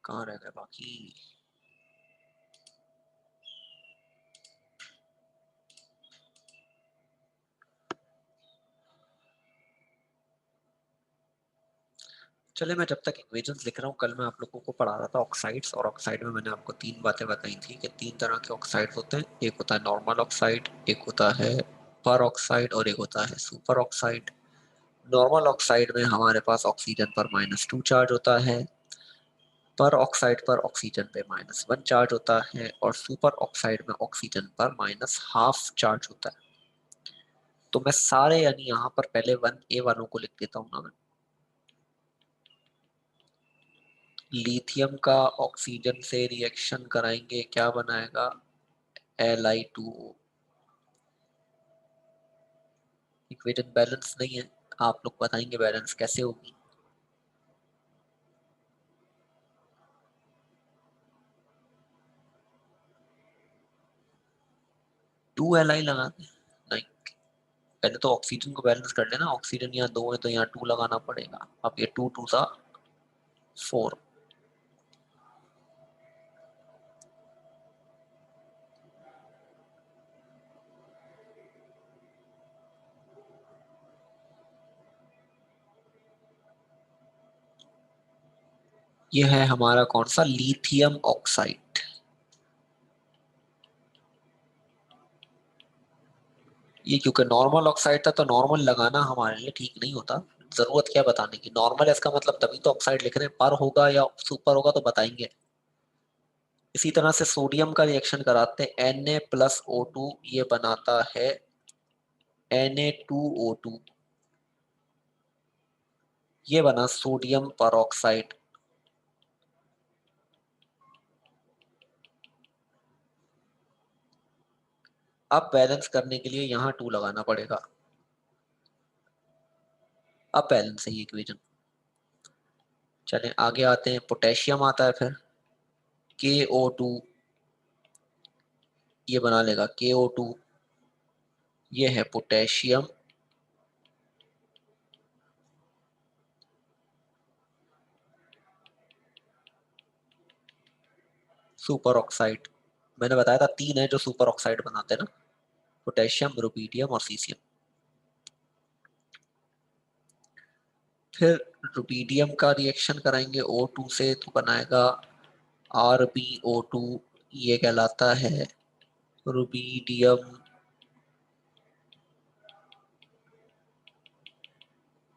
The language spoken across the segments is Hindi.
कहाँ रह गए बाकी। चले, मैं जब तक इक्वेशंस लिख रहा हूँ, कल मैं आप लोगों को पढ़ा रहा था ऑक्साइड्स, और ऑक्साइड में मैंने आपको तीन बातें बताई थी कि तीन तरह के ऑक्साइड्स होते हैं। एक होता है नॉर्मल ऑक्साइड, एक होता है पर ऑक्साइड, और एक होता है सुपर ऑक्साइड। नॉर्मल ऑक्साइड में हमारे पास ऑक्सीजन पर -2 चार्ज होता है, पर ऑक्साइड पर ऑक्सीजन पे -1 चार्ज होता है, और सुपर ऑक्साइड में ऑक्सीजन पर -½ चार्ज होता है। तो मैं सारे यानी यहाँ पर पहले 1A वालों को लिख देता हूँ ना मैं। लिथियम का ऑक्सीजन से रिएक्शन कराएंगे, क्या बनाएगा, Li2O। इक्वेशन बैलेंस नहीं है, आप लोग बताएंगे बैलेंस कैसे होगी। टू Li लगा दें? नहीं, पहले तो ऑक्सीजन को बैलेंस कर लेना। ऑक्सीजन यहाँ 2 है तो यहाँ 2 लगाना पड़ेगा। अब ये 2 2 सा 4। ये है हमारा कौन सा, लिथियम ऑक्साइड। ये क्योंकि नॉर्मल ऑक्साइड था तो नॉर्मल लगाना हमारे लिए ठीक नहीं होता। जरूरत क्या बताने की, नॉर्मल है इसका मतलब तभी तो ऑक्साइड लिख रहे हैं। पर होगा या सुपर होगा तो बताएंगे। इसी तरह से सोडियम का रिएक्शन कराते हैं, Na+O2 ये बनाता है Na2O2। ये बना सोडियम परऑक्साइड। अब बैलेंस करने के लिए यहाँ 2 लगाना पड़ेगा। अब बैलेंस है ये इक्वेशन। चलें आगे आते हैं, पोटेशियम आता है फिर KO2। ये बना लेगा KO2। ये है पोटेशियम। सुपर ऑक्साइड मैंने बताया था तीन है जो सुपर ऑक्साइड बनाते हैं ना, पोटेशियम, रुबीडियम और सीसियम। फिर रुबीडियम का रिएक्शन कराएंगे O2 से तो बनाएगा RbO2। ये कहलाता है रुबीडियम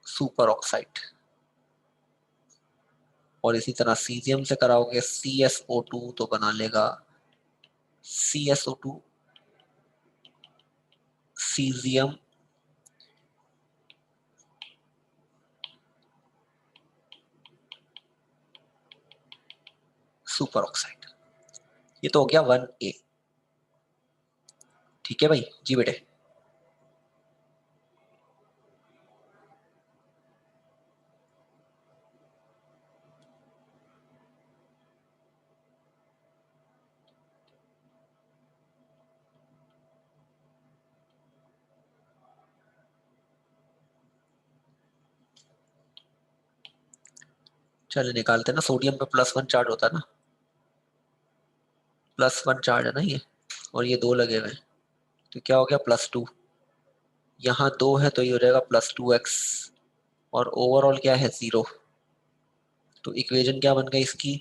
सुपर ऑक्साइड। और इसी तरह सीजियम से कराओगे CsO2 तो बना लेगा CsO2 सीजियम सुपर ऑक्साइड। ये तो हो गया 1A। ठीक है भाई जी बेटे। चलिए निकालते हैं ना, सोडियम पे +1 चार्ज होता है ना, +1 चार्ज है ना ये, और ये 2 लगे हुए हैं तो क्या हो गया +2। यहाँ 2 है तो ये हो जाएगा +2x, और ओवरऑल क्या है 0। तो इक्वेशन क्या बन गई इसकी,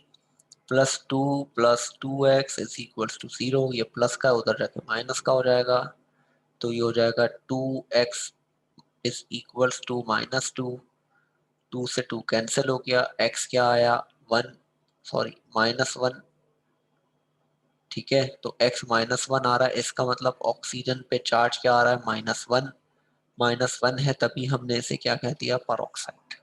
+2 + 2x = 0। ये प्लस का उधर जाके माइनस का हो जाएगा, तो ये हो जाएगा 2x = -2। 2 से 2 कैंसिल हो गया, x क्या आया 1, सॉरी -1। ठीक है, तो x -1 आ रहा है, इसका मतलब ऑक्सीजन पे चार्ज क्या आ रहा है -1। -1 है तभी हमने इसे क्या कह दिया, परऑक्साइड।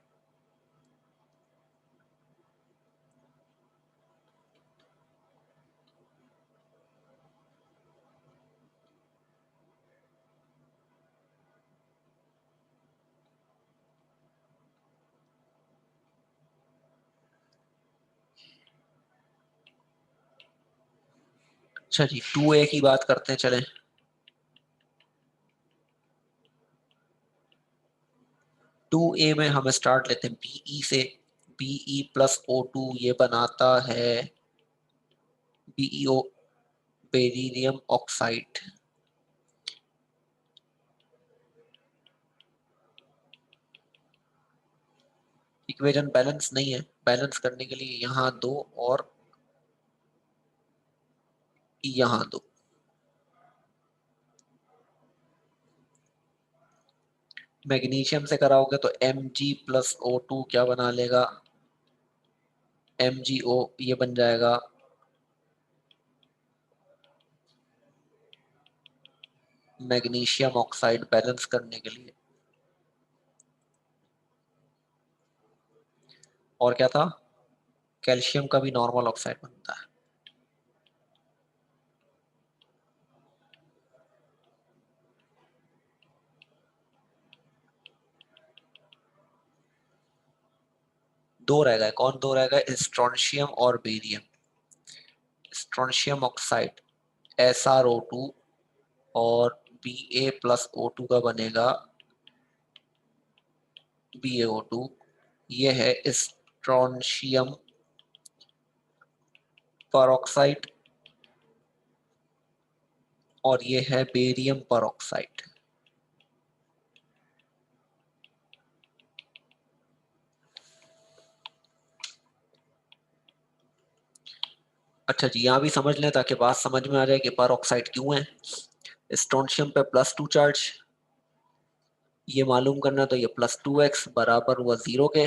अच्छा जी, 2A की बात करते हैं चलें। 2A में हम स्टार्ट लेते हैं BE से। Be प्लस O2 ये बनाता है BeO, beryllium oxide. Equation balance नहीं है, बैलेंस करने के लिए यहाँ दो और यहाँ दो। मैग्नीशियम से कराओगे तो Mg प्लस O2 क्या बना लेगा, MgO ये बन जाएगा मैग्नीशियम ऑक्साइड, बैलेंस करने के लिए। और क्या था, कैल्शियम का भी नॉर्मल ऑक्साइड बनता है। दो रह गए, कौन दो रह गए, स्ट्रोंशियम और बेरियम। स्ट्रोंशियम ऑक्साइड SrO2 और Ba प्लस O2 का बनेगा BaO2। ये है स्ट्रोंशियम परऑक्साइड और ये है बेरियम परऑक्साइड। अच्छा जी, यहाँ भी समझ लें ताकि बात समझ में आ जाए कि परऑक्साइड क्यों है। स्ट्रोंशियम पे +2 चार्ज, ये मालूम करना, तो ये +2x बराबर हुआ 0 के,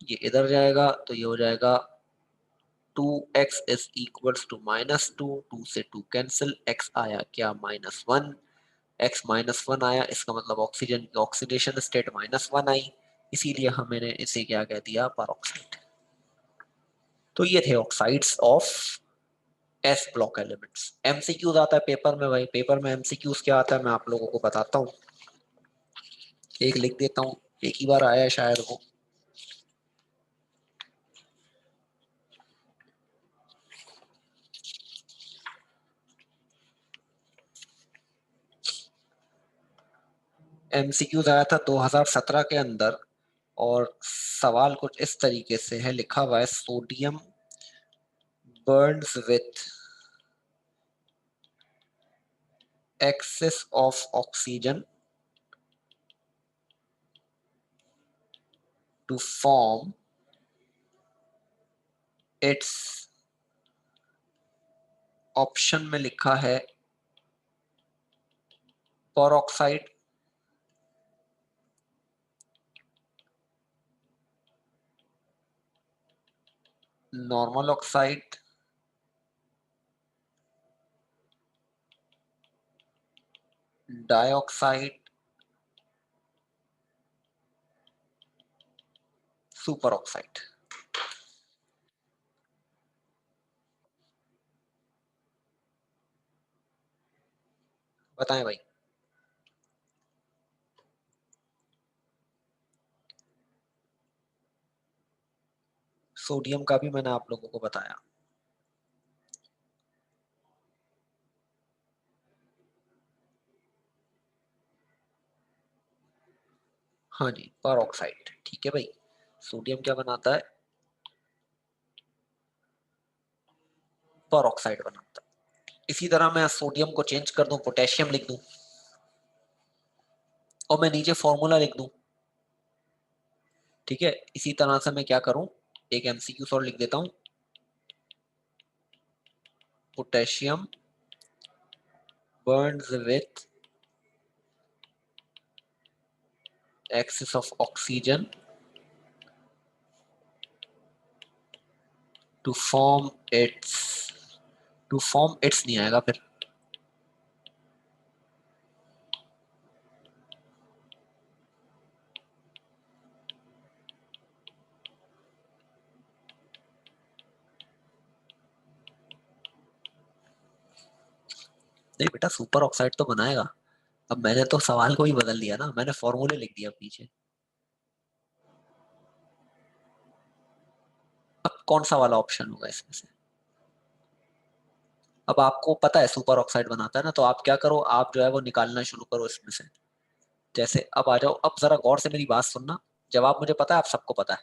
ये इधर जाएगा तो ये हो जाएगा 2x इज इक्वल्स टू -2, 2 से 2 कैंसिल, x आया क्या -1, x -1 आया, इसका मतलब ऑक्सीजन की ऑक्सीडेशन स्टेट -1 आई, इसीलिए हमने इसे क्या कह दिया, परऑक्साइड। तो ये थे oxides of S block elements. MCQs आता है पेपर में भाई, पेपर में एमसीक्यूज क्या आता है मैं आप लोगों को बताता हूँ, एक लिख देता हूँ, एक ही बार आया है शायद वो। एमसीक्यूज आया था 2017 के अंदर, और सवाल कुछ इस तरीके से है, लिखा हुआ है sodium Burns with excess of oxygen to form its, option में लिखा है peroxide, normal oxide, dioxide, super oxide. बताएं भाई। सोडियम का भी मैंने आप लोगों को बताया। हाँ जी, परऑक्साइड, ठीक है भाई। सोडियम क्या बनाता है, परऑक्साइड बनाता है। इसी तरह मैं सोडियम को चेंज कर दूं, पोटेशियम लिख दूं, और मैं नीचे फॉर्मूला लिख दूं, ठीक है। इसी तरह से मैं क्या करूं, एक एमसीक्यू और लिख देता हूं, potassium burns with excess of oxygen to form its नहीं आएगा फिर, नहीं बेटा सुपर ऑक्साइड तो बनाएगा। अब मैंने तो सवाल को ही बदल दिया ना, मैंने फॉर्मूले लिख दिया पीछे। अब कौन सा वाला ऑप्शन होगा इसमें से, अब आपको पता है सुपर ऑक्साइड बनाता है ना, तो आप क्या करो, आप जो है वो निकालना शुरू करो इसमें से। जैसे अब आ जाओ, अब जरा गौर से मेरी बात सुनना, जवाब मुझे पता है, आप सबको पता है।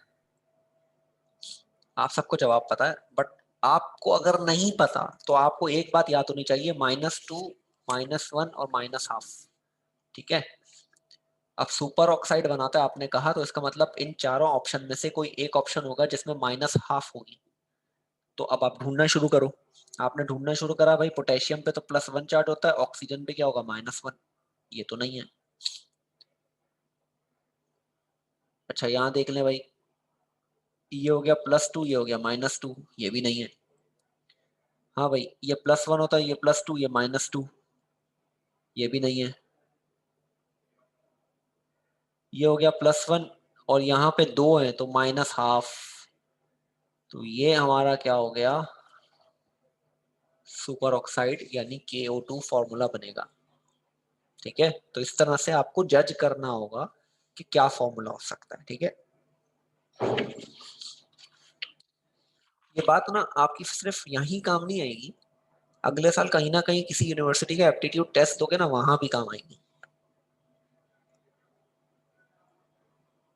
आप सबको जवाब पता है, बट आपको अगर नहीं पता तो आपको एक बात याद होनी चाहिए, -2, -1 और -12। ठीक है, अब सुपर ऑक्साइड बनाता है आपने कहा, तो इसका मतलब इन चारों ऑप्शन में से कोई एक ऑप्शन होगा जिसमें -12 होगी। तो अब आप ढूंढना शुरू करो। आपने ढूंढना शुरू करा भाई, पोटेशियम पे तो +1 चार्ज होता है, ऑक्सीजन पे क्या होगा, -1। ये तो नहीं है। अच्छा यहाँ देख लें भाई, ये हो गया +2, ये हो गया -2, ये भी नहीं है। हाँ भाई, ये +1 होता है, ये +2, ये -2, ये भी नहीं है। ये हो गया +1 और यहाँ पे 2 है तो -12। तो ये हमारा क्या हो गया, सुपर ऑक्साइड यानी KO2 फॉर्मूला बनेगा। ठीक है, तो इस तरह से आपको जज करना होगा कि क्या फॉर्मूला हो सकता है। ठीक है, ये बात ना आपकी सिर्फ यहीं काम नहीं आएगी, अगले साल कहीं ना कहीं किसी यूनिवर्सिटी का एप्टीट्यूड टेस्ट दोगे ना, वहां भी काम आएगी।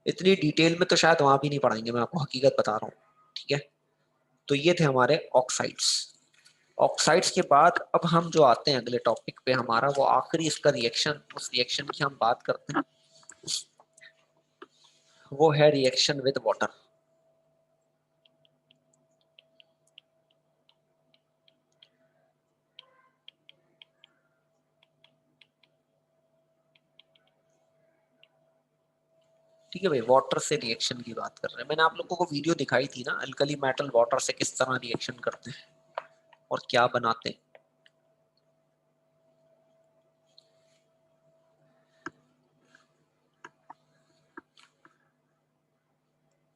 इतनी डिटेल में तो शायद वहां भी नहीं पढ़ाएंगे, मैं आपको हकीकत बता रहा हूँ। ठीक है, तो ये थे हमारे ऑक्साइड्स। ऑक्साइड्स के बाद अब हम जो आते हैं अगले टॉपिक पे, हमारा वो आखिरी इसका रिएक्शन, उस रिएक्शन की हम बात करते हैं, वो है रिएक्शन विद वाटर। ठीक है भाई, वाटर से रिएक्शन की बात कर रहे हैं। मैंने आप लोगों को वीडियो दिखाई थी ना, अल्कली मेटल वाटर से किस तरह रिएक्शन करते हैं और क्या बनाते हैं।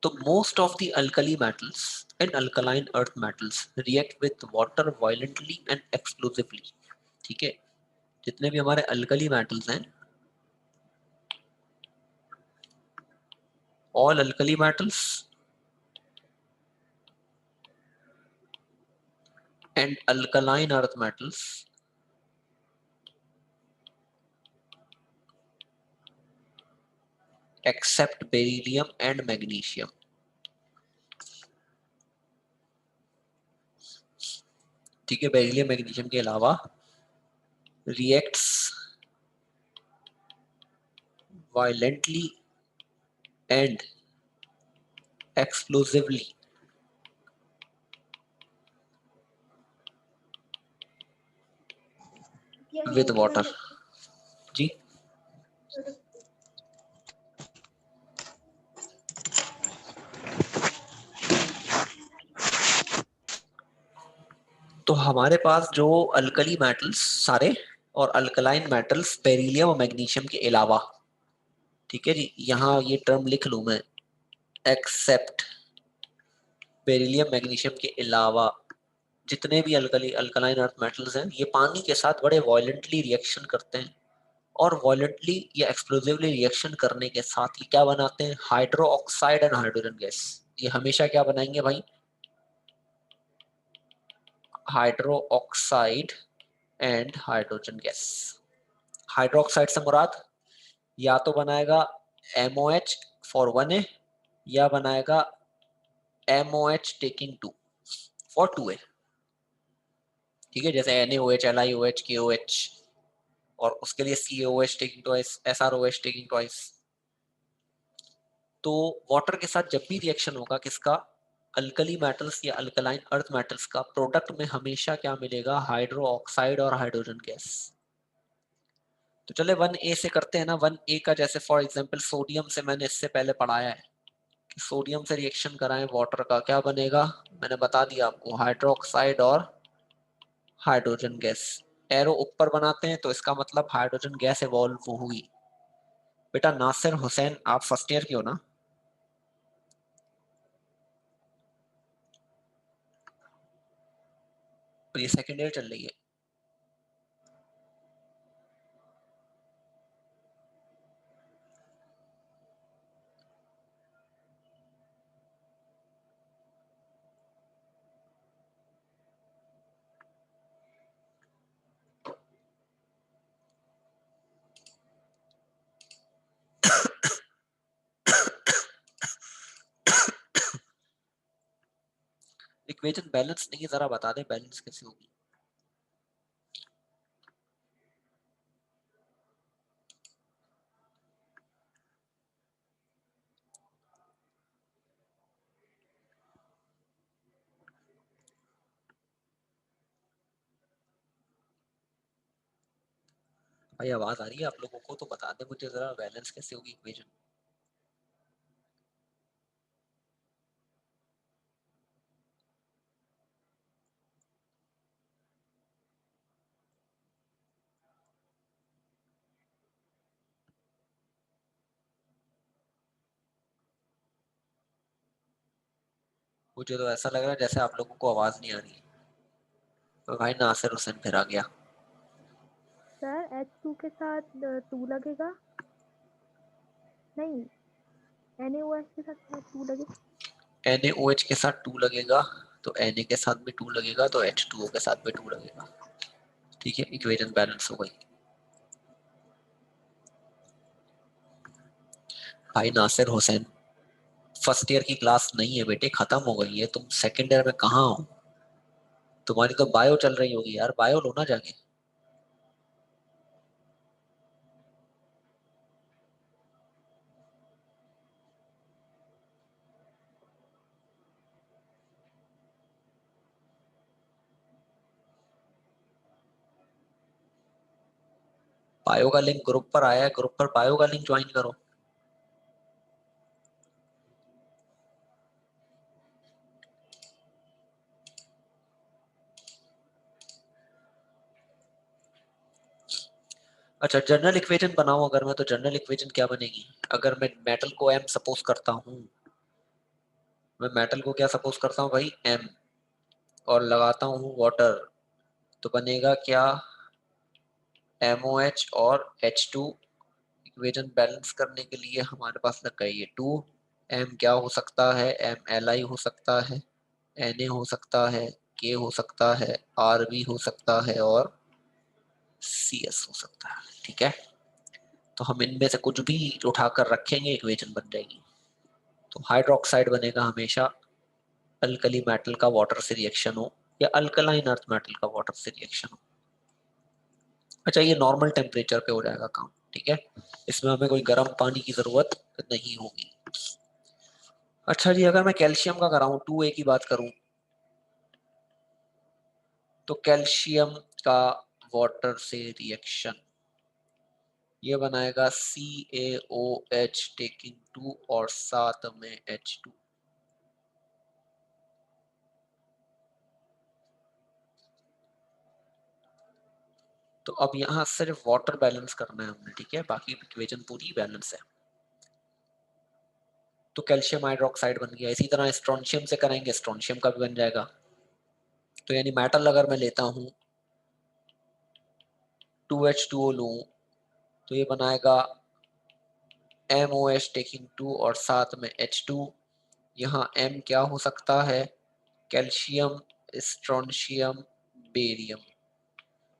तो most of the alkali metals and alkaline earth metals react with water violently and explosively. ठीक है, जितने भी हमारे अल्कली मेटल्स हैं, all alkali metals and alkaline earth metals except beryllium and magnesium। ठीक है, बेरिलियम मैग्नीशियम के अलावा reacts violently and explosively with water. जी, तो हमारे पास जो अल्कली मेटल्स सारे और अल्कलाइन मेटल्स बेरिलियम और मैग्नीशियम के अलावा, ठीक है जी, यहाँ ये टर्म लिख लूं मैं, एक्सेप्ट बेरिलियम मैग्नीशियम के अलावा जितने भी अल्कलाइन अर्थ मेटल्स हैं, ये पानी के साथ बड़े वायलेंटली रिएक्शन करते हैं। और वायलेंटली या एक्सप्लोसिवली रिएक्शन करने के साथ ये क्या बनाते हैं, hydro oxide and hydrogen gas. ये हमेशा क्या बनाएंगे भाई, hydro oxide and hydrogen gas. Hydro oxide से मुराद या तो बनाएगा MOH फॉर 1A या बनाएगा MOH टेकिंग 2 फॉर 2A। ठीक है, जैसे NaOH, LiOH, KOH, और उसके लिए CaOH taking twice, SROH taking twice. तो वाटर के साथ जब भी रिएक्शन होगा किसका, अल्कली मेटल्स या अल्कलाइन अर्थ मेटल्स का, प्रोडक्ट में हमेशा क्या मिलेगा, हाइड्रो ऑक्साइड और हाइड्रोजन गैस। तो चले 1A से करते हैं ना। 1A का जैसे फॉर एग्जांपल सोडियम से मैंने इससे पहले पढ़ाया है कि सोडियम से रिएक्शन कराएं वाटर का, क्या बनेगा, मैंने बता दिया आपको, हाइड्रो ऑक्साइड और हाइड्रोजन गैस। एरो ऊपर बनाते हैं तो इसका मतलब हाइड्रोजन गैस इवॉल्व हुई। बेटा नासिर हुसैन, आप फर्स्ट ईयर के हो ना? और ये सेकेंड ईयर चल रही है। इक्वेशन बैलेंस नहीं है, जरा बता दे बैलेंस कैसे होगी। भाई आवाज आ रही है आप लोगों को? तो बता दे मुझे जरा बैलेंस कैसे होगी इक्वेशन। मुझे तो ऐसा लग रहा है जैसे आप लोगों को आवाज नहीं आ रही है। तो भाई नासिर हुसैन फिर आ गया। सर H2 के साथ 2 लगेगा, नहीं NaOH के साथ 2 लगेगा। NaOH के साथ 2 लगेगा तो Na के साथ भी 2 लगेगा तो H2O के साथ भी 2 लगेगा। ठीक है, इक्वेशन बैलेंस हो गई। भाई नासिर हुसैन, फर्स्ट ईयर की क्लास नहीं है बेटे, खत्म हो गई है। तुम सेकंड ईयर में कहाँ हो? तुम्हारी तो बायो चल रही होगी यार, बायो लो ना जाके। बायो का लिंक ग्रुप पर आया है, ग्रुप पर बायो का लिंक ज्वाइन करो। अच्छा, जनरल इक्वेशन बनाओ अगर मैं, तो जनरल इक्वेशन क्या बनेगी? अगर मैं मेटल को एम सपोज करता हूँ, मैं मेटल को क्या सपोज करता हूँ भाई? एम, और लगाता हूँ वाटर, तो बनेगा क्या? MOH और H2। इक्वेशन बैलेंस करने के लिए हमारे पास लग गई है 2। एम क्या हो सकता है? MLI हो सकता है, Na हो सकता है, K हो सकता है, RB हो सकता है, और CS हो सकता है। ठीक है, तो हम इनमें से कुछ भी उठाकर रखेंगे, इक्वेशन बन जाएगी। तो हाइड्रोक्साइड बनेगा हमेशा अल्कली मेटल का वाटर से रिएक्शन हो, या अल्कलाइन अर्थ मेटल का वाटर से रिएक्शन हो। अच्छा, ये नॉर्मल टेम्परेचर पे हो जाएगा काम। ठीक है, इसमें हमें कोई गर्म पानी की जरूरत नहीं होगी। अच्छा जी, अगर मैं कैल्शियम का कराऊं, 2A की बात करूं, तो कैल्शियम का वाटर से रिएक्शन ये बनाएगा CaOH टेकिंग 2 और साथ में H2। तो अब यहाँ सिर्फ वाटर बैलेंस करना है हमने। ठीक है, बाकी इक्वेशन पूरी बैलेंस है। तो कैल्शियम हाइड्रोक्साइड बन गया। इसी तरह स्ट्रोंशियम से करेंगे, स्ट्रोंशियम का भी बन जाएगा। तो यानी मेटल अगर मैं लेता हूँ 2H2O लूँ, तो ये बनाएगा MOH टेकिंग 2 और साथ में H2। यहाँ M क्या हो सकता है? Calcium, strontium, barium.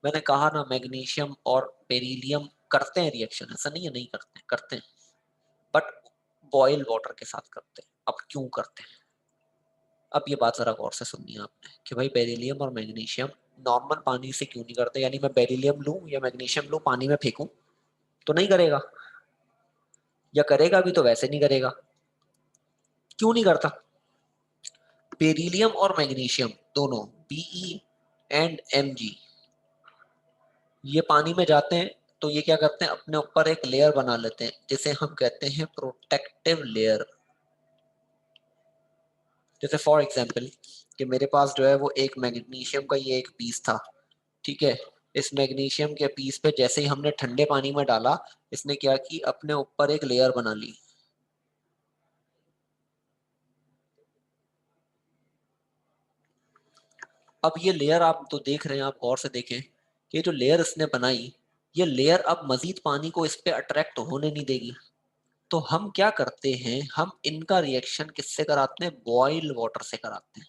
मैंने कहा ना, मैग्नीशियम और बेरिलियम करते हैं रिएक्शन, ऐसा नहीं है नहीं करते, करते हैं, बट बॉयल वाटर के साथ करते हैं। अब क्यों करते हैं? अब ये बात जरा गौर से सुननी है आपने कि भाई बेरिलियम और मैग्नीशियम नॉर्मल पानी से क्यों नहीं करते। यानी मैं बेरिलियम लूं या मैग्नीशियम लूं, पानी में फेंकूं तो नहीं करेगा, या करेगा भी तो वैसे नहीं करेगा। क्यों नहीं करता? बेरिलियम और मैग्नीशियम दोनों, Be and Mg, ये पानी में जाते हैं तो ये क्या करते हैं, अपने ऊपर एक लेयर बना लेते हैं जिसे हम कहते हैं प्रोटेक्टिव लेयर। जैसे फॉर एग्जांपल कि मेरे पास जो है वो एक मैग्नीशियम का ये एक पीस था। ठीक है, इस मैग्नीशियम के पीस पे जैसे ही हमने ठंडे पानी में डाला, इसने क्या की, अपने ऊपर एक लेयर बना ली। अब ये लेयर आप तो देख रहे हैं, आप गौर से देखें कि जो लेयर इसने बनाई, ये लेयर अब मजीद पानी को इस पे अट्रैक्ट होने नहीं देगी। तो हम क्या करते हैं, हम इनका रिएक्शन किससे कराते हैं? बॉइल वाटर से कराते हैं।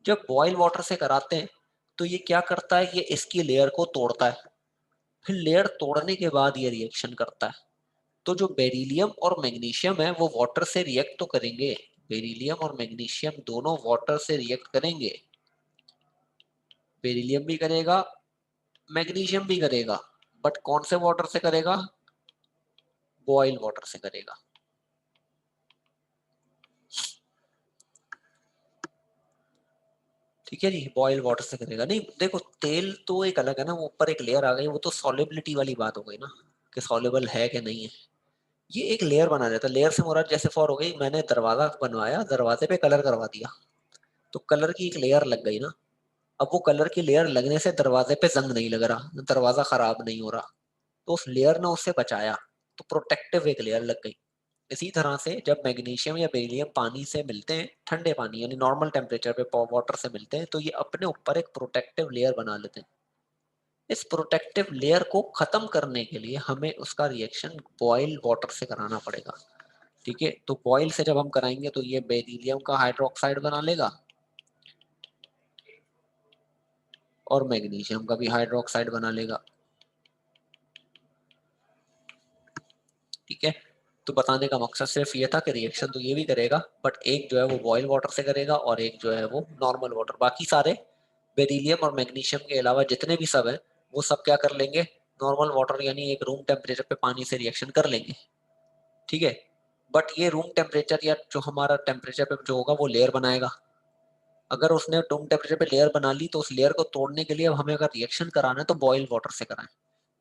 जब बॉइल वाटर से कराते हैं तो ये क्या करता है, ये इसकी लेयर को तोड़ता है। फिर लेयर तोड़ने के बाद ये रिएक्शन करता है। तो जो बेरिलियम और मैग्नीशियम है वो वाटर से रिएक्ट तो करेंगे, बेरिलियम और मैग्नीशियम दोनों वाटर से रिएक्ट करेंगे, बेरिलियम भी करेगा, मैग्नीशियम भी करेगा, बट कौन से वाटर से करेगा? बॉइल वाटर से करेगा। ठीक है जी, बॉइल वाटर से करेगा। नहीं देखो, तेल तो एक अलग है ना, वो ऊपर एक लेयर आ गई, वो तो सॉलिबिलिटी वाली बात हो गई ना, कि सॉल्युबल है कि नहीं है। ये एक लेयर बना देता है। लेयर से मुराद जैसे फॉर हो गई, मैंने दरवाजा बनवाया, दरवाजे पे कलर करवा दिया, तो कलर की एक लेयर लग गई ना। अब वो कलर की लेयर लगने से दरवाजे पे जंग नहीं लग रहा, दरवाजा खराब नहीं हो रहा, तो उस लेयर ने उससे बचाया, तो प्रोटेक्टिव एक लेयर लग गई। इसी तरह से जब मैग्नीशियम या बेरिलियम पानी से मिलते हैं, ठंडे पानी यानी नॉर्मल टेम्परेचर पे वाटर से मिलते हैं, तो ये अपने ऊपर एक प्रोटेक्टिव लेयर बना लेते हैं। इस प्रोटेक्टिव लेयर को खत्म करने के लिए हमें उसका रिएक्शन बॉयल वाटर से कराना पड़ेगा। ठीक है, तो बॉयल से जब हम कराएंगे तो ये बेरिलियम का हाइड्रोक्साइड बना लेगा और मैग्नीशियम का भी हाइड्रोक्साइड बना लेगा। ठीक है, तो बताने का मकसद सिर्फ ये था कि रिएक्शन तो ये भी करेगा, बट एक जो है वो बॉयल वाटर से करेगा और एक जो है वो नॉर्मल वाटर। बाकी सारे बेरिलियम और मैग्नीशियम के अलावा जितने भी सब हैं, वो सब क्या कर लेंगे? नॉर्मल वाटर यानी एक रूम टेम्परेचर पे पानी से रिएक्शन कर लेंगे। ठीक है, बट ये रूम टेम्परेचर या जो हमारा टेम्परेचर पे जो होगा वो लेयर बनाएगा। अगर उसने रूम टेम्परेचर पे लेयर बना ली, तो उस लेयर को तोड़ने के लिए अब हमें अगर रिएक्शन कराना है तो बॉयल वाटर से कराएं।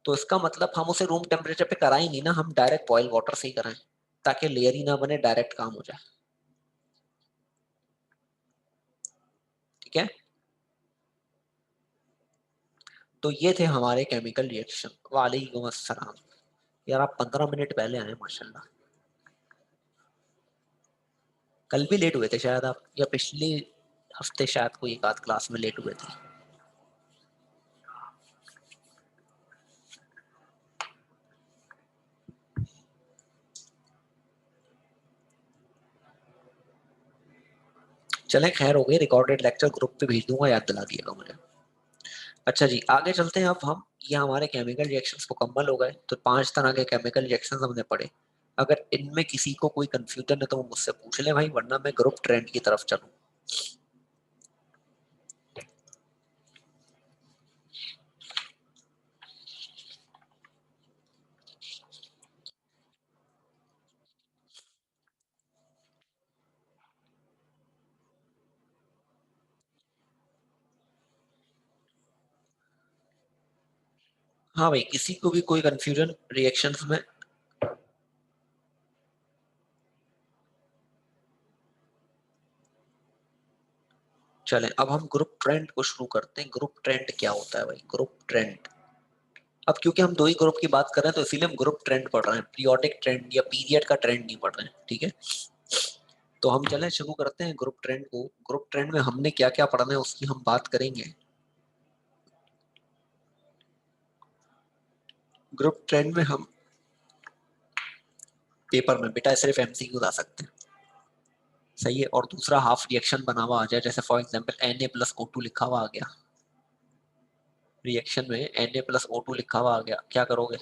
तो इसका मतलब हम उसे रूम टेम्परेचर पे कराएं नहीं ना, हम डायरेक्ट बॉयल वाटर से ही कराएं, ताकि लेयर ही ना बने, डायरेक्ट काम हो जाए। ठीक है, तो ये थे हमारे केमिकल रिएक्शन। वालेकुम अस्सलाम। यार आप 15 मिनट पहले आए माशाल्लाह। कल भी लेट हुए थे शायद आप, या पिछले हफ्ते शायद कोई एक आध क्लास में लेट हुए थे। चले खैर हो गए, रिकॉर्डेड लेक्चर ग्रुप पे भेज दूंगा, याद दिला दिएगा मुझे। अच्छा जी, आगे चलते हैं। अब हम ये हमारे केमिकल रिएक्शंस मुकम्मल हो गए, तो 5 तरह के केमिकल रिएक्शंस हमने पढ़े। अगर इनमें किसी को कोई कंफ्यूजन है तो वो मुझसे पूछ ले भाई, वरना मैं ग्रुप ट्रेंड की तरफ चलूं। हाँ भाई, किसी को भी कोई कंफ्यूजन रिएक्शंस में? चलें अब हम ग्रुप ट्रेंड को शुरू करते हैं। ग्रुप ट्रेंड क्या होता है भाई? ग्रुप ट्रेंड, अब क्योंकि हम दो ही ग्रुप की बात कर रहे हैं तो इसीलिए हम ग्रुप ट्रेंड पढ़ रहे हैं, पीरियोडिक ट्रेंड या पीरियड का ट्रेंड नहीं पढ़ रहे हैं। ठीक है, तो हम चलें शुरू करते हैं ग्रुप ट्रेंड को। ग्रुप ट्रेंड में हमने क्या क्या पढ़ना है उसकी हम बात करेंगे। ग्रुप ट्रेंड में हम पेपर में बेटा सिर्फ एमसीक्यू आ सकते हैं, सही है, और दूसरा हाफ रिएक्शन बना हुआ आ जाए, जैसे फॉर एग्जांपल Na+O2 लिखा हुआ आ गया रिएक्शन में, Na+O2 लिखा हुआ आ गया, क्या करोगे?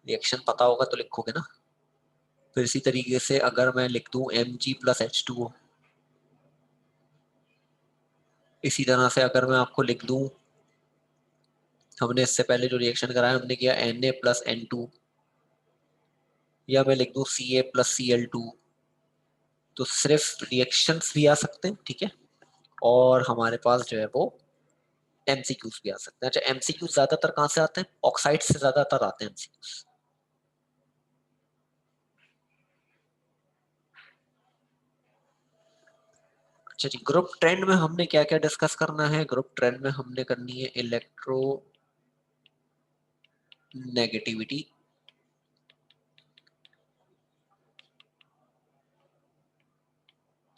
रिएक्शन पता होगा तो लिखोगे ना। फिर इसी तरीके से अगर मैं लिख दूं Mg+H2O, इसी तरह से अगर मैं आपको लिख दूं, हमने इससे पहले जो रिएक्शन कराया हमने किया Na+N2, या मैं लिख दूं Ca+Cl2, तो सिर्फ रिएक्शंस भी आ सकते हैं। ठीक है, और हमारे पास जो है वो एमसीक्यूज भी आ सकते हैं। अच्छा, एमसीक्यूज ज्यादातर कहाँ से आते हैं? ऑक्साइड से ज्यादातर आते हैं एमसीक्यूज। अच्छा जी, ग्रुप ट्रेंड में हमने क्या क्या डिस्कस करना है? ग्रुप ट्रेंड में हमने करनी है इलेक्ट्रो नेगेटिविटी,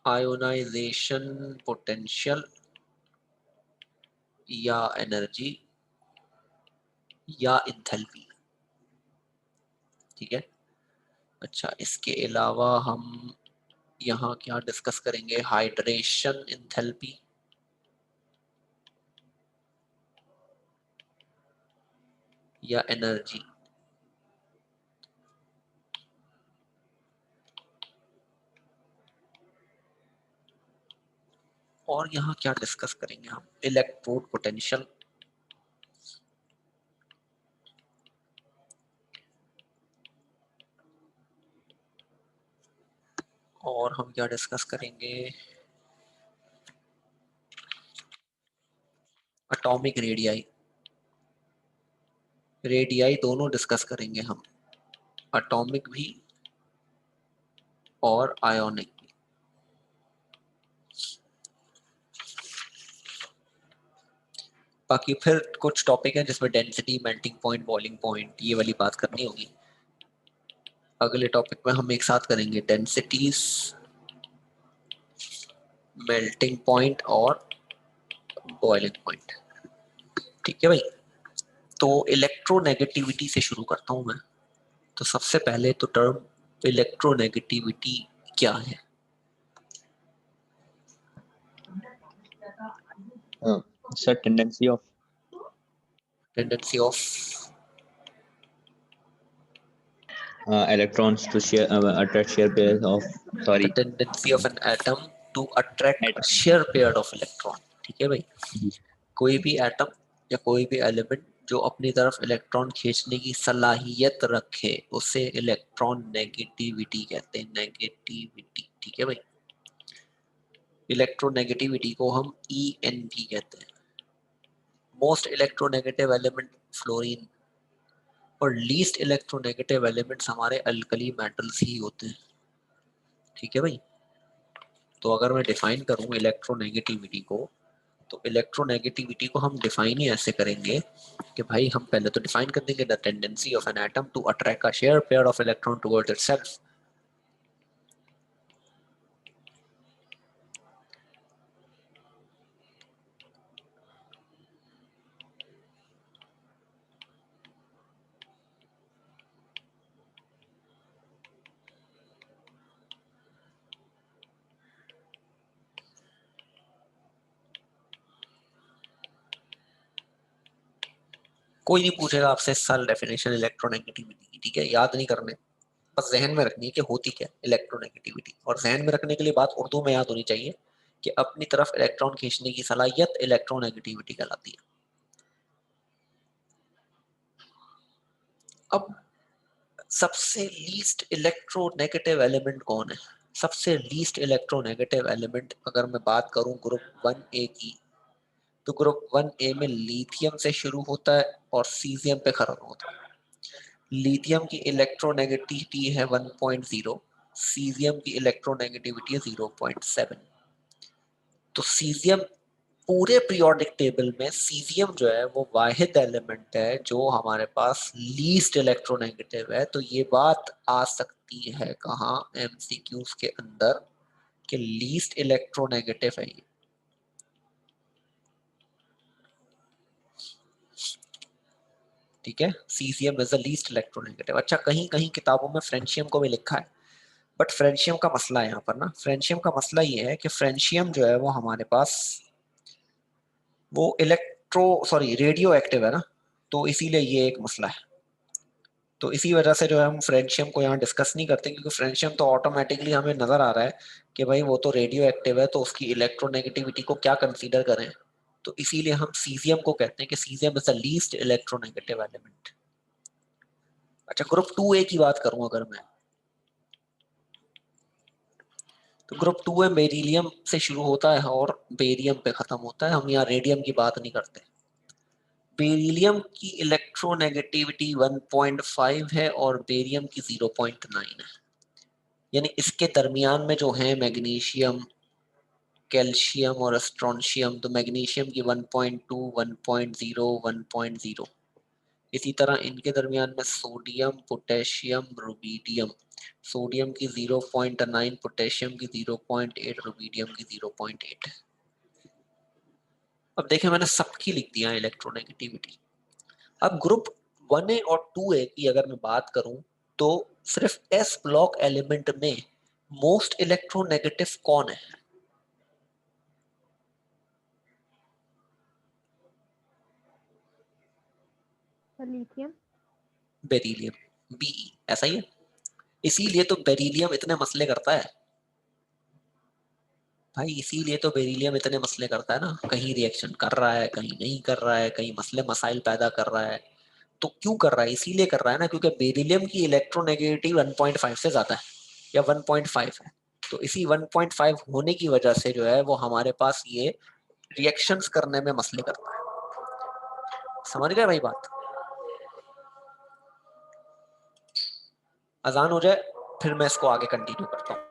आयोनाइजेशन पोटेंशियल या एनर्जी या इंथैल्पी। ठीक है, अच्छा इसके अलावा हम यहाँ क्या डिस्कस करेंगे? हाइड्रेशन इंथैल्पी या एनर्जी। और यहाँ क्या डिस्कस करेंगे हम, इलेक्ट्रोड पोटेंशियल, और हम क्या डिस्कस करेंगे, एटॉमिक रेडियाई, रेडियाई दोनों डिस्कस करेंगे हम, एटॉमिक भी और आयोनिक भी। बाकी फिर कुछ टॉपिक है जिसमें density, melting point, boiling point, ये वाली बात करनी होगी। अगले टॉपिक में हम एक साथ करेंगे डेंसिटीज, मेल्टिंग पॉइंट और बॉइलिंग पॉइंट। ठीक है भाई, तो इलेक्ट्रोनेगेटिविटी से शुरू करता हूं मैं। तो सबसे पहले तो टर्म इलेक्ट्रोनेगेटिविटी क्या है? It's a tendency of tendency of electrons to share attract share pairs of the tendency of an atom to attract atom. Share pair of electron. ठीक है भाई, कोई भी एटम या कोई भी एलिमेंट जो अपनी तरफ इलेक्ट्रॉन खींचने की सलाहियत रखे उसे इलेक्ट्रॉन नेगेटिविटी कहते हैं, नेगेटिविटी। ठीक है भाई, इलेक्ट्रोनेगेटिविटी को हम EN भी कहते हैं। मोस्ट इलेक्ट्रोनेगेटिव एलिमेंट फ्लोरीन और लीस्ट इलेक्ट्रोनेगेटिव एलिमेंट्स हमारे अल्कली मेटल्स ही होते हैं। ठीक है भाई, तो अगर मैं डिफाइन करूं इलेक्ट्रोनेगेटिविटी को, तो इलेक्ट्रोनेगेटिविटी को हम डिफाइन ही ऐसे करेंगे कि भाई हम पहले तो डिफाइन कर देंगे the tendency of an atom to attract a share pair of electron towards itself. कोई नहीं पूछेगा आपसे इस साल डेफिनेशन इलेक्ट्रोनेगेटिविटी की, ठीक है, याद नहीं करने, बस जहन में रखनी है कि होती क्या इलेक्ट्रोनेगेटिविटी। और जहन में रखने के लिए बात उर्दू में याद होनी चाहिए कि अपनी तरफ इलेक्ट्रॉन खींचने की सलाहियत इलेक्ट्रोनेगेटिविटी कहलाती है। अब सबसे लीस्ट इलेक्ट्रोनेगेटिव एलिमेंट कौन है? सबसे लीस्ट इलेक्ट्रोनेगेटिव एलिमेंट अगर मैं बात करूं ग्रुप 1A की, तो ग्रुप 1A में लिथियम से शुरू होता है और सीजियम पे खत्म होता है। लिथियम की इलेक्ट्रोनेगेटिविटी है 1.0, सीजियम की इलेक्ट्रोनेगेटिविटी है 0.7। तो सीजियम पूरे पीरियोडिक टेबल में सीजियम जो है वो वाहिद एलिमेंट है जो हमारे पास लीस्ट इलेक्ट्रोनेगेटिव है। तो ये बात आ सकती है कहाँ, एमसीक्यूज के अंदर, कि लीस्ट इलेक्ट्रोनेगेटिव है ये। ठीक है, caesium is the least electronegative. अच्छा, कहीं कहीं किताबों में फ्रेंशियम को भी लिखा है, बट फ्रेंशियम का मसला है यहाँ पर ना, फ्रेंशियम का मसला ये है कि फ्रेंशियम जो है वो हमारे पास वो रेडियो एक्टिव है ना, तो इसीलिए ये एक मसला है। तो इसी वजह से जो है हम फ्रेंशियम को यहाँ डिस्कस नहीं करते, क्योंकि फ्रेंशियम तो ऑटोमेटिकली हमें नजर आ रहा है कि भाई वो तो रेडियो एक्टिव है, तो उसकी इलेक्ट्रोनेगेटिविटी को क्या कंसीडर करें। तो इसीलिए हम सीजियम को कहते हैं कि caesium is the least electronegative element. अच्छा, ग्रुप 2A की बात करूं अगर मैं, तो ग्रुप 2A बेरिलियम से शुरू होता है और बेरियम पे खत्म होता है। हम यहाँ रेडियम की बात नहीं करते। बेरिलियम की इलेक्ट्रोनेगेटिविटी 1.5 है और बेरियम की 0.9 है। यानी इसके दरमियान में जो है मैग्नीशियम, कैल्शियम और स्ट्रोंशियम, तो मैग्नीशियम की 1.2, 1.0, 1.0। इसी तरह इनके दरमियान में सोडियम, पोटेशियम, रुबीडियम, सोडियम की 0.9, पोटेशियम की 0.8, रुबीडियम की 0.8। अब देखें मैंने सबकी लिख दिया इलेक्ट्रोनेगेटिविटी। अब ग्रुप 1A और 2A की अगर मैं बात करूं, तो सिर्फ एस ब्लॉक एलिमेंट में मोस्ट इलेक्ट्रोनेगेटिव कौन है? लिथियम। बेरिलियम, BE, ऐसा ही है। इसीलिए तो बेरिलियम इतने मसले करता है। भाई इसीलिए तो बेरिलियम इतने मसले करता है ना, कहीं रिएक्शन कर रहा है, कहीं नहीं कर रहा है, कहीं मसले मसाइल पैदा कर रहा है। तो क्यों कर रहा है? इसीलिए कर रहा है ना क्योंकि बेरिलियम की इलेक्ट्रोनेगेटिविटी 1.5 से ज्यादा है या 1.5 है। तो इसी 1.5 होने की वजह से जो है वो हमारे पास ये रिएक्शंस करने में मसले करता है। समझ गए भाई बात? अजान हो जाए फिर मैं इसको आगे कंटिन्यू करता हूँ।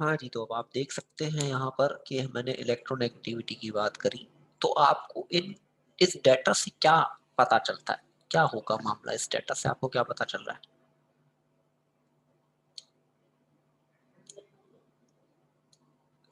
हाँ जी, तो अब आप देख सकते हैं यहाँ पर कि मैंने इलेक्ट्रोनेगेटिविटी की बात करी। तो आपको इन इस डेटा से क्या पता चलता है? क्या होगा मामला? इस डेटा से आपको क्या पता चल रहा है?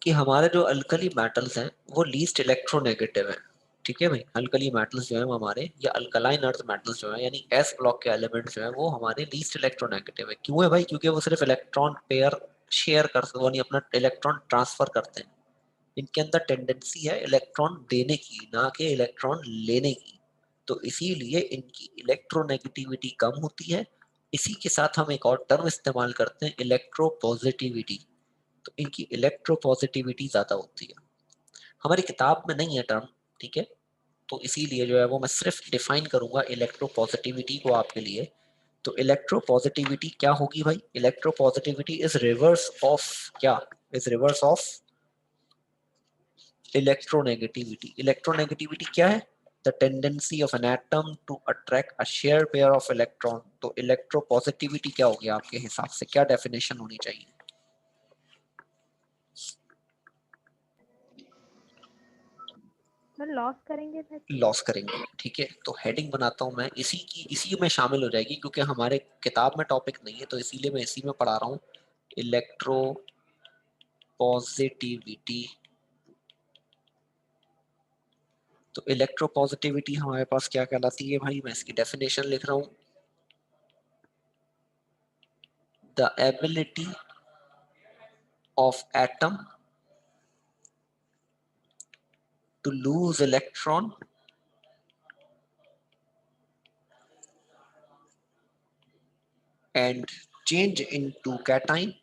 कि हमारे जो अल्कली मेटल्स हैं वो लीस्ट इलेक्ट्रोनेगेटिव है। ठीक है भाई, अल्कली मेटल्स जो है वो हमारे, या अल्कलाइन अर्थ मेटल्स जो है यानी एस ब्लॉक के एलिमेंट्स जो है वो हमारे लीस्ट इलेक्ट्रोनेगेटिव है। क्यों है भाई? क्योंकि वो सिर्फ इलेक्ट्रॉन पेयर शेयर कर, यानी अपना इलेक्ट्रॉन ट्रांसफर करते हैं। इनके अंदर टेंडेंसी है इलेक्ट्रॉन देने की, ना कि इलेक्ट्रॉन लेने की। तो इसीलिए इनकी इलेक्ट्रोनेगेटिविटी कम होती है। इसी के साथ हम एक और टर्म इस्तेमाल करते हैं, इलेक्ट्रोपॉजिटिविटी। तो इनकी इलेक्ट्रोपॉजिटिविटी ज्यादा होती है। हमारी किताब में नहीं है टर्म, ठीक है? तो इसीलिए जो है वो मैं सिर्फ डिफाइन करूंगा इलेक्ट्रोपॉजिटिविटी को आपके लिए। तो इलेक्ट्रोपॉजिटिविटी क्या होगी भाई? इलेक्ट्रोपॉजिटिविटी इज रिवर्स ऑफ क्या? Is reverse of electronegativity. Electronegativity क्या है? The tendency of an atom to attract a share pair of electron. तो इलेक्ट्रोपॉजिटिविटी क्या होगी आपके हिसाब से? क्या डेफिनेशन होनी चाहिए? सर लॉस करेंगे फिर? लॉस करेंगे। ठीक है, तो हेडिंग बनाता हूं मैं इसी में शामिल हो जाएगी, क्योंकि हमारे किताब में टॉपिक नहीं है तो इसीलिए मैं इसी में पढ़ा रहा हूँ। Electro positivity. तो इलेक्ट्रो पॉजिटिविटी हमारे पास क्या कहलाती है भाई? मैं इसकी डेफिनेशन लिख रहा हूँ। The ability of atom to lose electron and change into cation.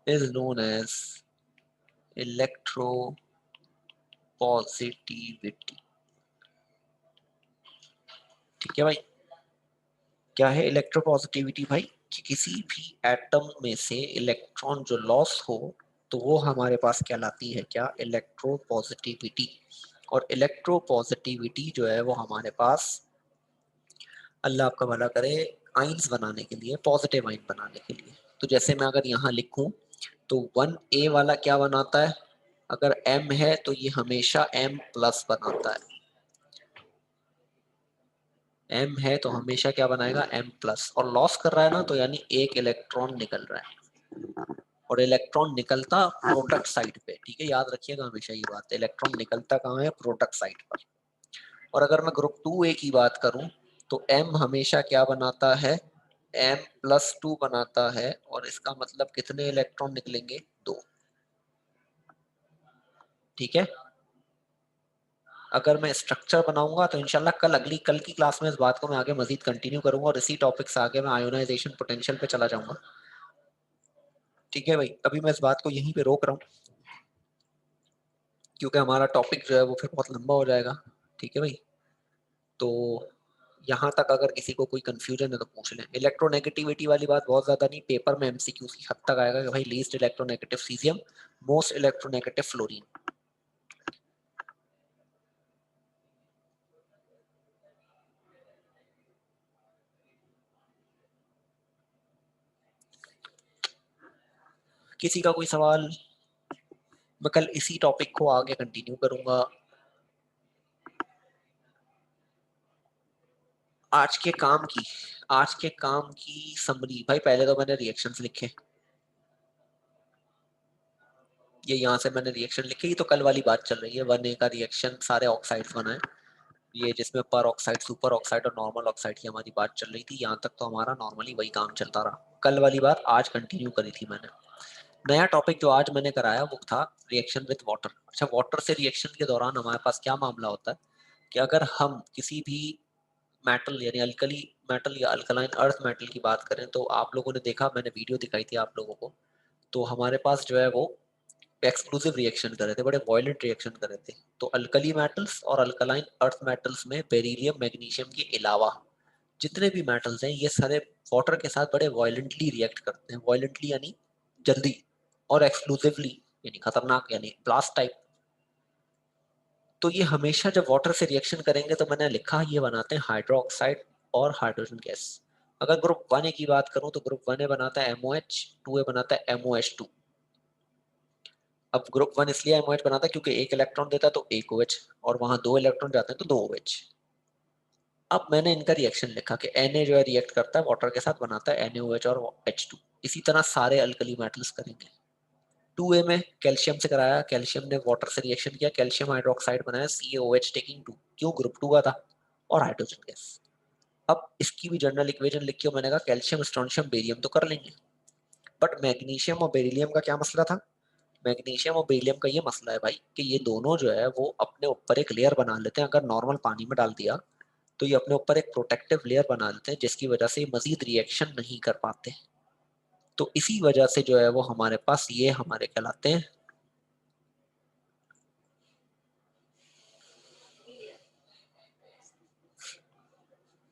Is known as electropositivity. ठीक है भाई, क्या है इलेक्ट्रोपॉजिटिविटी भाई? कि किसी भी एटम में से इलेक्ट्रॉन जो लॉस हो तो वो हमारे पास कहलाती है क्या? इलेक्ट्रोपॉजिटिविटी। और इलेक्ट्रोपॉजिटिविटी जो है वो हमारे पास, अल्लाह आपका भला करे, आइंस बनाने के लिए, पॉजिटिव आइन बनाने के लिए। तो जैसे मैं अगर यहाँ लिखूं तो 1A वाला क्या बनाता है? अगर M है तो ये हमेशा M प्लस बनाता है। M है तो हमेशा क्या बनाएगा? M plus. और लॉस कर रहा है ना, तो यानी एक इलेक्ट्रॉन निकल रहा है, और इलेक्ट्रॉन निकलता प्रोडक्ट साइड पे। ठीक है, याद रखिएगा हमेशा ये बात, इलेक्ट्रॉन निकलता कहाँ है? प्रोडक्ट साइड पर। और अगर मैं ग्रुप 2A की बात करूं तो M हमेशा क्या बनाता है? M+2 बनाता है, और इसका मतलब कितने इलेक्ट्रॉन निकलेंगे? 2। ठीक है, अगर मैं स्ट्रक्चर बनाऊंगा तो इंशाल्लाह कल की क्लास में इस बात को मैं आगे मजीद कंटिन्यू करूंगा, और इसी टॉपिक से आगे मैं आयोनाइजेशन पोटेंशियल पे चला जाऊंगा। ठीक है भाई, अभी मैं इस बात को यहीं पे रोक रहा हूँ क्योंकि हमारा टॉपिक जो है वो फिर बहुत लंबा हो जाएगा। ठीक है भाई, तो यहाँ तक अगर किसी को कोई कंफ्यूजन है तो पूछ लें। इलेक्ट्रोनेगेटिविटी वाली बात बहुत ज्यादा नहीं, पेपर में एमसीक्यूज की हद तक आएगा कि भाई least electronegative caesium, most electronegative fluorine. किसी का कोई सवाल? मैं कल इसी टॉपिक को आगे कंटिन्यू करूंगा। आज के काम की समरी भाई, पहले तो मैंने रिएक्शंस लिखे, ये यहाँ से मैंने रिएक्शन लिखे। ये तो कल वाली बात चल रही है, 1A का रिएक्शन सारे ऑक्साइड्स बनाए, ये जिसमें पर ऑक्साइड, सुपर ऑक्साइड और नॉर्मल ऑक्साइड की हमारी बात चल रही थी। यहाँ तक तो हमारा नॉर्मली वही काम चलता रहा। कल वाली बात आज कंटिन्यू करी थी मैंने। नया टॉपिक जो आज मैंने कराया वो था रिएक्शन विद वाटर। अच्छा, वाटर से रिएक्शन के दौरान हमारे पास क्या मामला होता है कि अगर हम किसी भी मेटल यानी अल्कली मेटल या अल्कलाइन अर्थ मेटल की बात करें, तो आप लोगों ने देखा, मैंने वीडियो दिखाई थी आप लोगों को, तो हमारे पास जो है वो एक्सक्लूसिव रिएक्शन कर रहे थे, बड़े वॉयलेंट रिएक्शन कर रहे थे। तो अल्कली मेटल्स और अल्कलाइन अर्थ मेटल्स में बेरिलियम मैग्नीशियम के अलावा जितने भी मेटल्स हैं ये सारे वाटर के साथ बड़े वॉयलेंटली रिएक्ट करते हैं। वॉयलेंटली यानी जल्दी, और एक्सक्लूसिवली यानी खतरनाक, यानी ब्लास्ट टाइप। तो ये हमेशा जब वाटर से रिएक्शन करेंगे तो मैंने लिखा ये बनाते हैं हाइड्रोक्साइड और हाइड्रोजन गैस। अगर ग्रुप 1A की बात करूं तो ग्रुप 1A बनाता है MOH, 2A बनाता है MOH2। अब ग्रुप 1 इसलिए MOH बनाता है क्योंकि एक इलेक्ट्रॉन देता है तो एक OH, और वहां 2 इलेक्ट्रॉन जाते हैं तो 2 OH। अब मैंने इनका रिएक्शन लिखा कि Na जो है रिएक्ट करता है वाटर के साथ, बनाता है NaOH और H2। इसी तरह सारे अल्कली मेटल्स करेंगे। 2A में कैल्शियम से कराया, कैल्शियम ने वाटर से रिएक्शन किया, कैल्शियम हाइड्रोक्साइड बनाया CaOH टेकिंग 2, क्यों? ग्रुप 2 का था, और हाइड्रोजन गैस। अब इसकी भी जनरल इक्वेशन लिखी हो, मैंने कहा कैल्शियम स्ट्रोंशियम बेरियम तो कर लेंगे, बट मैग्नीशियम और बेरिलियम का क्या मसला था? मैग्नीशियम और बेरिलियम का ये मसला है भाई कि ये दोनों जो है वो अपने ऊपर एक लेयर बना लेते हैं। अगर नॉर्मल पानी में डाल दिया तो ये अपने ऊपर एक प्रोटेक्टिव लेयर बना लेते हैं, जिसकी वजह से मजीद रिएक्शन नहीं कर पाते। तो इसी वजह से जो है वो हमारे पास ये हमारे कहलाते हैं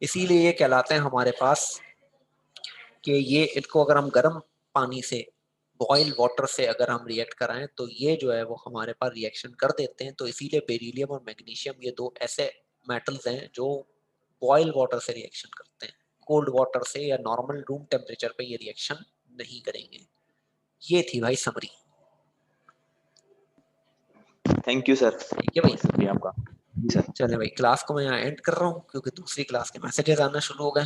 इसीलिए ये कहलाते हैं हमारे पास कि ये इनको अगर हम गर्म पानी से, बॉयल वाटर से अगर हम रिएक्ट कराएं तो ये जो है वो हमारे पास रिएक्शन कर देते हैं। तो इसीलिए बेरिलियम और मैग्नीशियम ये दो ऐसे मेटल्स हैं जो बॉयल वाटर से रिएक्शन करते हैं, कोल्ड वाटर से या नॉर्मल रूम टेम्परेचर पे ये रिएक्शन नहीं करेंगे। ये थी भाई समरी। थैंक यू सर, ठीक है भाई, बहुत शुक्रिया आपका। जी सर। चले भाई, क्लास को मैं यहाँ एंड कर रहा हूँ क्योंकि दूसरी क्लास के मैसेजेस आना शुरू हो गए,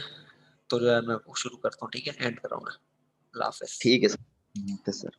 तो जो है मैं वो शुरू करता हूँ। ठीक है, एंड कर रहा हूँ मैं। अल्लाह हाफिज़। ठीक है सर।